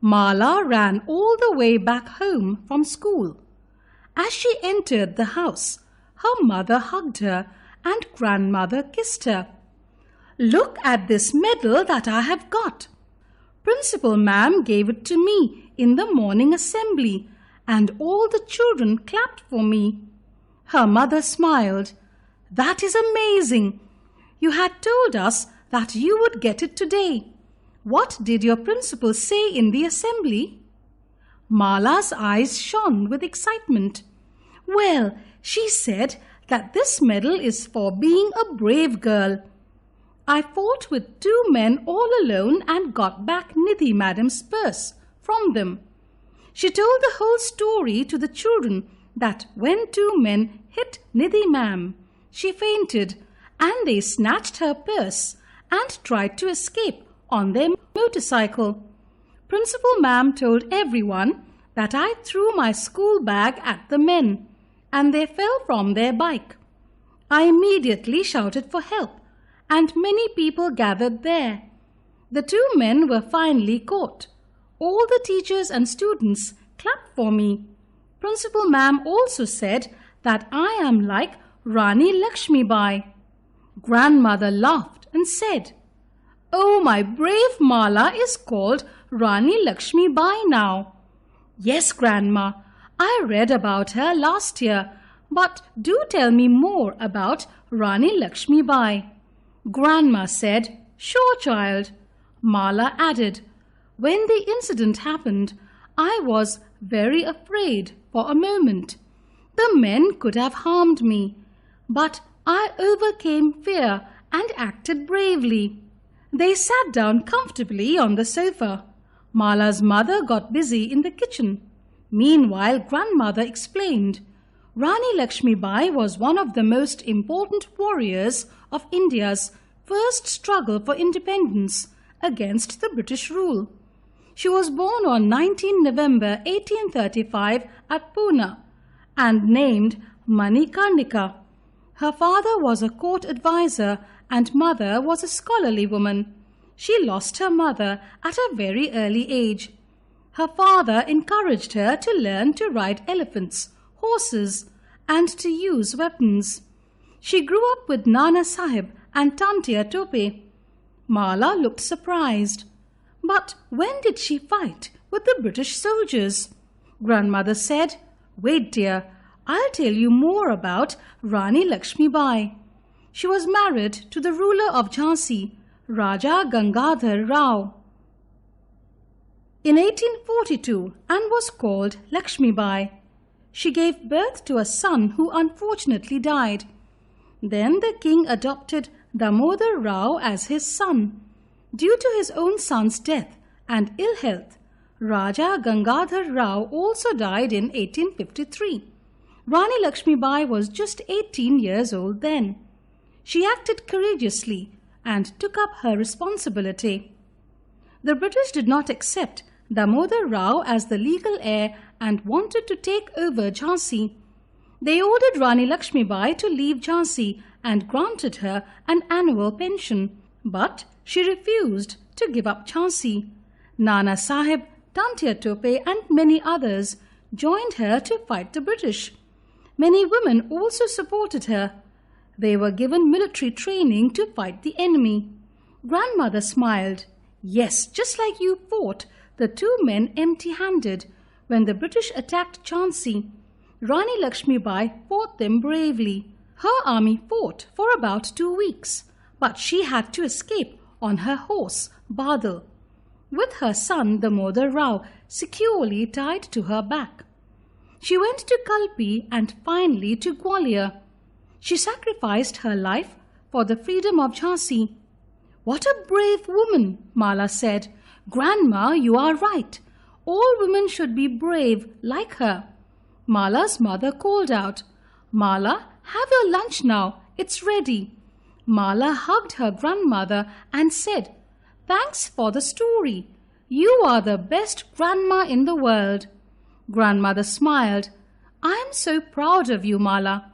Mala ran all the way back home from school. As she entered the house, her mother hugged her and grandmother kissed her. "Look at this medal that I have got. Principal ma'am gave it to me in the morning assembly, and all the children clapped for me." Her mother smiled. "That is amazing. You had told us that you would get it today. What did your principal say in the assembly?" Mala's eyes shone with excitement. "Well, she said that this medal is for being a brave girl. I fought with 2 men all alone and got back Nidhi madam's purse from them." She told the whole story to the children that when 2 men hit Nidhi ma'am, she fainted and they snatched her purse and tried to escape on their motorcycle. Principal ma'am told everyone that I threw my school bag at the men and they fell from their bike. I immediately shouted for help and many people gathered there. The 2 men were finally caught. All the teachers and students clapped for me. Principal ma'am also said that I am like Rani Lakshmibai. Grandmother laughed and said, "Oh, my brave Mala is called Rani Lakshmibai now." "Yes, Grandma, I read about her last year, but do tell me more about Rani Lakshmibai." Grandma said, "Sure, child." Mala added, "When the incident happened, I was very afraid for a moment. The men could have harmed me, but I overcame fear and acted bravely." They sat down comfortably on the sofa. Mala's mother got busy in the kitchen. Meanwhile, grandmother explained, Rani Lakshmibai was one of the most important warriors of India's first struggle for independence against the British rule. She was born on 19 November 1835 at Pune and named Manikarnika. Her father was a court advisor and mother was a scholarly woman. She lost her mother at a very early age. Her father encouraged her to learn to ride elephants, horses, and to use weapons. She grew up with Nana Sahib and Tantia Tope. Mala looked surprised. "But when did she fight with the British soldiers?" Grandmother said, "Wait, dear, I'll tell you more about Rani Lakshmibai. She was married to the ruler of Jhansi, Raja Gangadhar Rao, in 1842 and was called Lakshmibai. She gave birth to a son who unfortunately died. Then the king adopted Damodar Rao as his son. Due to his own son's death and ill health, Raja Gangadhar Rao also died in 1853. Rani Lakshmibai was just 18 years old then. She acted courageously and took up her responsibility. The British did not accept Damodar Rao as the legal heir and wanted to take over Jhansi. They ordered Rani Lakshmibai to leave Jhansi and granted her an annual pension, but she refused to give up Jhansi. Nana Sahib, Tantia Tope and many others joined her to fight the British. Many women also supported her. They were given military training to fight the enemy. Grandmother smiled. "Yes, just like you fought the 2 men empty-handed when the British attacked Jhansi. Rani Lakshmibai fought them bravely. Her army fought for about 2 weeks, but she had to escape on her horse, Badal, with her son Damodar Rao securely tied to her back. She went to Kalpi and finally to Gwalior. She sacrificed her life for the freedom of Jhansi." "What a brave woman," Mala said. "Grandma, you are right. All women should be brave like her." Mala's mother called out, "Mala, have your lunch now. It's ready." Mala hugged her grandmother and said, "Thanks for the story. You are the best grandma in the world." Grandmother smiled. "I am so proud of you, Mala.